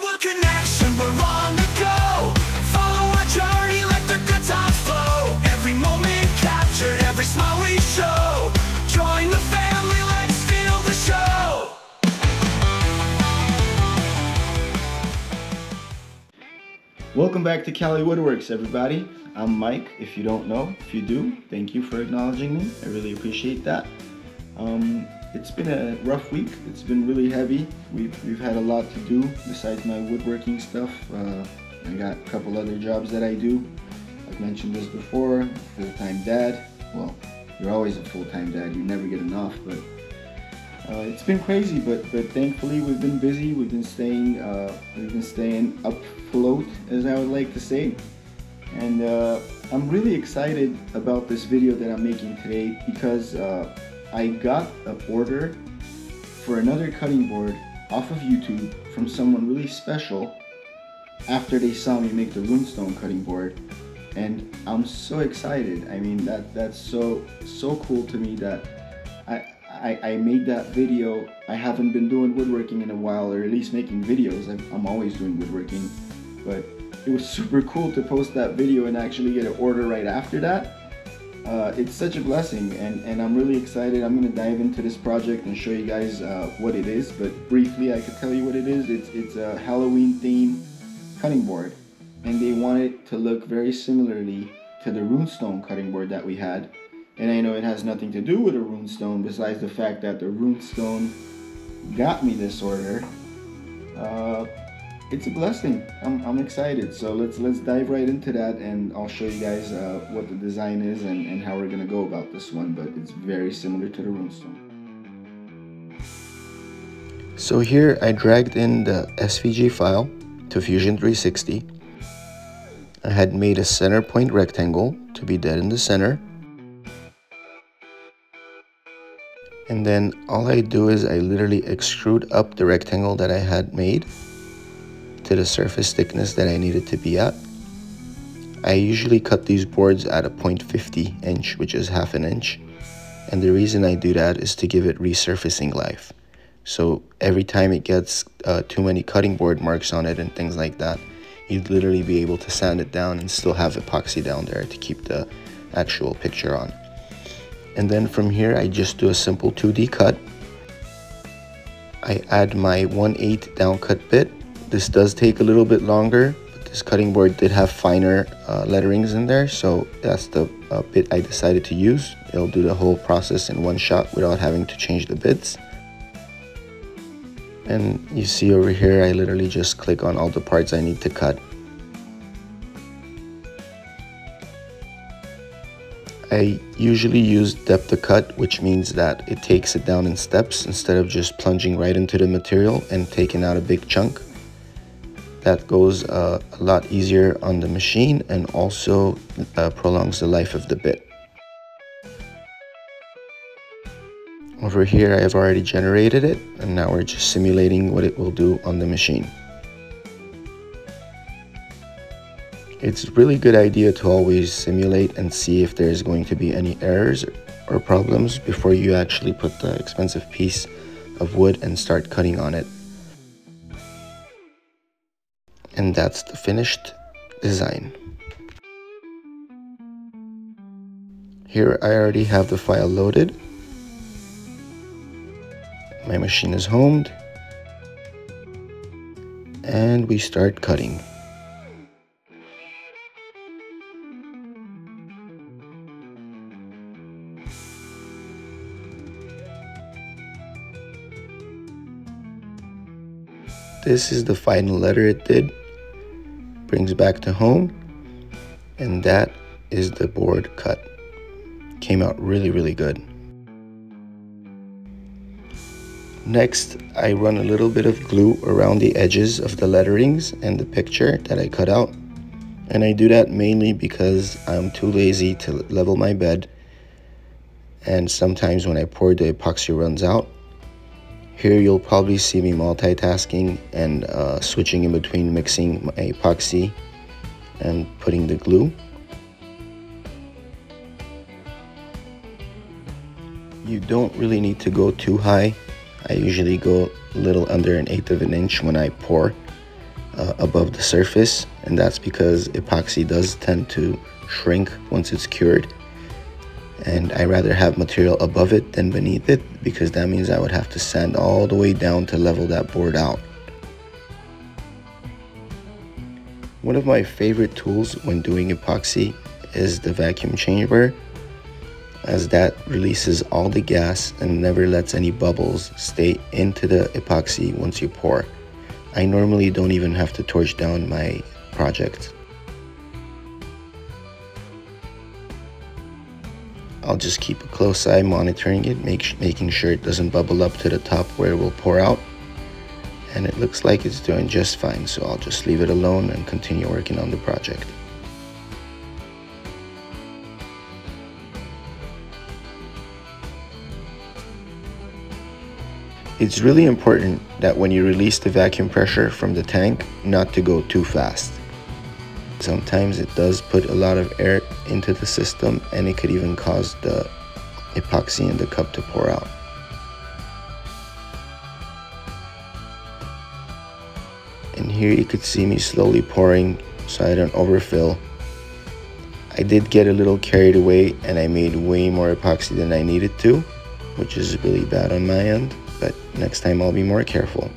Hollywood connection, we're on the go. Follow our journey, let the good times flow. Every moment captured, every smile we show. Join the family, let's feel the show. Welcome back to Cali Woodworks, everybody. I'm Mike, if you don't know. If you do, thank you for acknowledging me. I really appreciate that. It's been a rough week. It's been really heavy. We've had a lot to do besides my woodworking stuff. I got a couple other jobs that I do. I've mentioned this before, full-time dad. Well, you're always a full-time dad. You never get enough, but it's been crazy, but thankfully we've been busy. We've been staying afloat, as I would like to say. And I'm really excited about this video that I'm making today because I got an order for another cutting board off of YouTube from someone really special after they saw me make the runestone cutting board, and I'm so excited. I mean, that's so cool to me that I made that video. I haven't been doing woodworking in a while, or at least making videos. I'm always doing woodworking, but it was super cool to post that video and actually get an order right after that. It's such a blessing, and I'm really excited. I'm going to dive into this project and show you guys what it is, but briefly I could tell you what it is. It's a Halloween themed cutting board, and they want it to look very similarly to the runestone cutting board that we had. And I know it has nothing to do with a runestone besides the fact that the runestone got me this order. It's a blessing. I'm excited. So let's dive right into that, and I'll show you guys what the design is and how we're gonna go about this one. But it's very similar to the runestone. So here I dragged in the SVG file to Fusion 360. I had made a center point rectangle to be dead in the center. And then all I do is I literally extrude up the rectangle that I had made to the surface thickness that I needed to be at. I usually cut these boards at a 0.50 inch, which is half an inch. And the reason I do that is to give it resurfacing life. So every time it gets too many cutting board marks on it and things like that, you'd literally be able to sand it down and still have epoxy down there to keep the actual picture on. And then from here, I just do a simple 2D cut. I add my 1/8 down cut bit. This does take a little bit longer, but this cutting board did have finer letterings in there, so that's the bit I decided to use. It'll do the whole process in one shot without having to change the bits. And you see over here, I literally just click on all the parts I need to cut. I usually use depth of cut, which means that it takes it down in steps instead of just plunging right into the material and taking out a big chunk. That goes a lot easier on the machine and also prolongs the life of the bit. Over here, I have already generated it, and now we're just simulating what it will do on the machine. It's a really good idea to always simulate and see if there's going to be any errors or problems before you actually put the expensive piece of wood and start cutting on it. And that's the finished design. Here I already have the file loaded. My machine is homed, and we start cutting. This is the final letter it did. Brings back to home, and that is the board cut. Came out really good. Next, I run a little bit of glue around the edges of the letterings and the picture that I cut out. And I do that mainly because I'm too lazy to level my bed, and sometimes when I pour, the epoxy runs out. Here you'll probably see me multitasking and switching in between mixing my epoxy and putting the glue. You don't really need to go too high. I usually go a little under 1/8 of an inch when I pour, above the surface, and that's because epoxy does tend to shrink once it's cured, and I rather have material above it than beneath it, because that means I would have to sand all the way down to level that board out. One of my favorite tools when doing epoxy is the vacuum chamber, as that releases all the gas and never lets any bubbles stay into the epoxy once you pour. I normally don't even have to torch down my project. I'll just keep a close eye monitoring it, making sure it doesn't bubble up to the top where it will pour out. And it looks like it's doing just fine, so I'll just leave it alone and continue working on the project. It's really important that when you release the vacuum pressure from the tank, not to go too fast. Sometimes it does put a lot of air into the system, and it could even cause the epoxy in the cup to pour out. And here you could see me slowly pouring so I don't overfill. I did get a little carried away and I made way more epoxy than I needed to, which is really bad on my end, but next time I'll be more careful.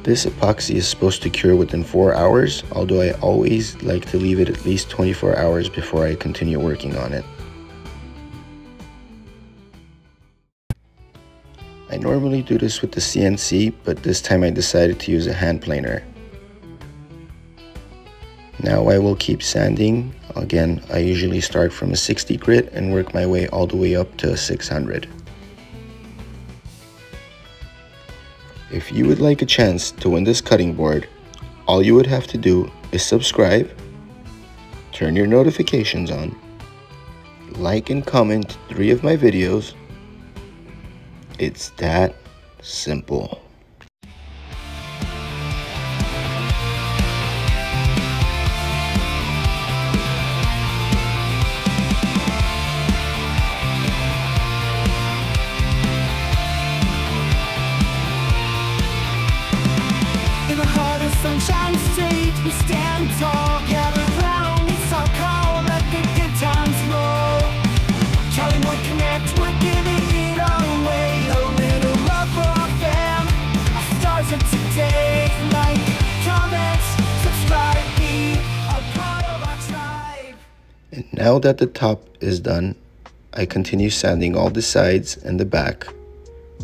This epoxy is supposed to cure within 4 hours, although I always like to leave it at least 24 hours before I continue working on it. I normally do this with the CNC, but this time I decided to use a hand planer. Now I will keep sanding. Again, I usually start from a 60 grit and work my way all the way up to a 600. If you would like a chance to win this cutting board, all you would have to do is subscribe, turn your notifications on, like and comment 3 of my videos. It's that simple. In the heart of Sunshine State, we stand tall, gather round, it's all call, let the good times roll. Charlie would connect, we're giving it all away. A little love for our fam, our stars of today. Like, comment, subscribe, be a part of our tribe. And now that the top is done, I continue sanding all the sides and the back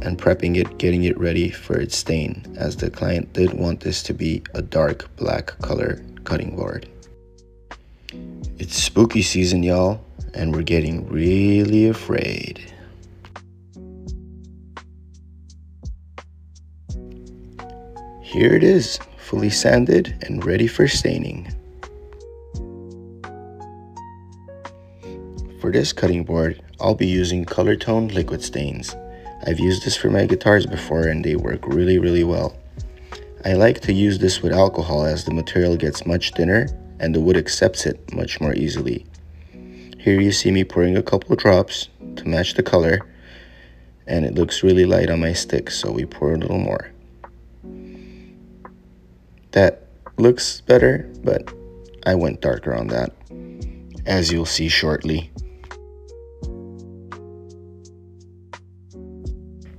and prepping it, getting it ready for its stain, as the client did want this to be a dark black color cutting board. It's spooky season, y'all, and we're getting really afraid. Here it is, fully sanded and ready for staining. For this cutting board, I'll be using color tone liquid stains. I've used this for my guitars before and they work really well. I like to use this with alcohol as the material gets much thinner and the wood accepts it much more easily. Here you see me pouring a couple drops to match the color, and it looks really light on my stick, so we pour a little more. That looks better, but I went darker on that, as you'll see shortly.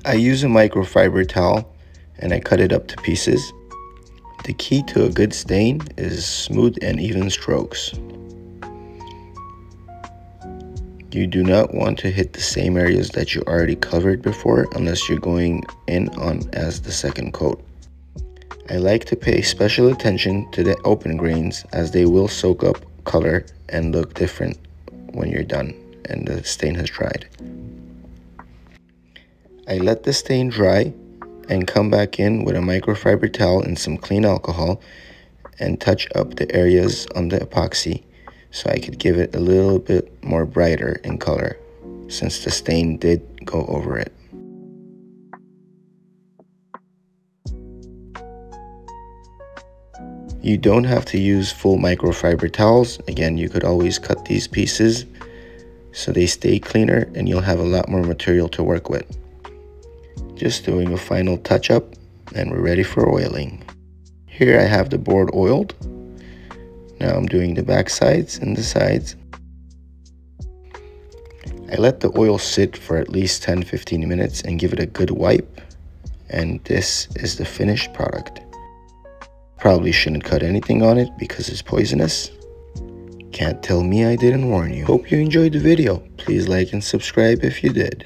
I use a microfiber towel and I cut it up to pieces. The key to a good stain is smooth and even strokes. You do not want to hit the same areas that you already covered before unless you're going in on as the second coat. I like to pay special attention to the open grains, as they will soak up color and look different when you're done and the stain has dried. I let the stain dry and come back in with a microfiber towel and some clean alcohol and touch up the areas on the epoxy so I could give it a little bit more brighter in color, since the stain did go over it. You don't have to use full microfiber towels. Again, you could always cut these pieces so they stay cleaner and you'll have a lot more material to work with. Just doing a final touch up and we're ready for oiling. Here I have the board oiled. Now I'm doing the back sides and the sides. I let the oil sit for at least 10-15 minutes and give it a good wipe. And this is the finished product. Probably shouldn't cut anything on it because it's poisonous. Can't tell me I didn't warn you. Hope you enjoyed the video. Please like and subscribe if you did.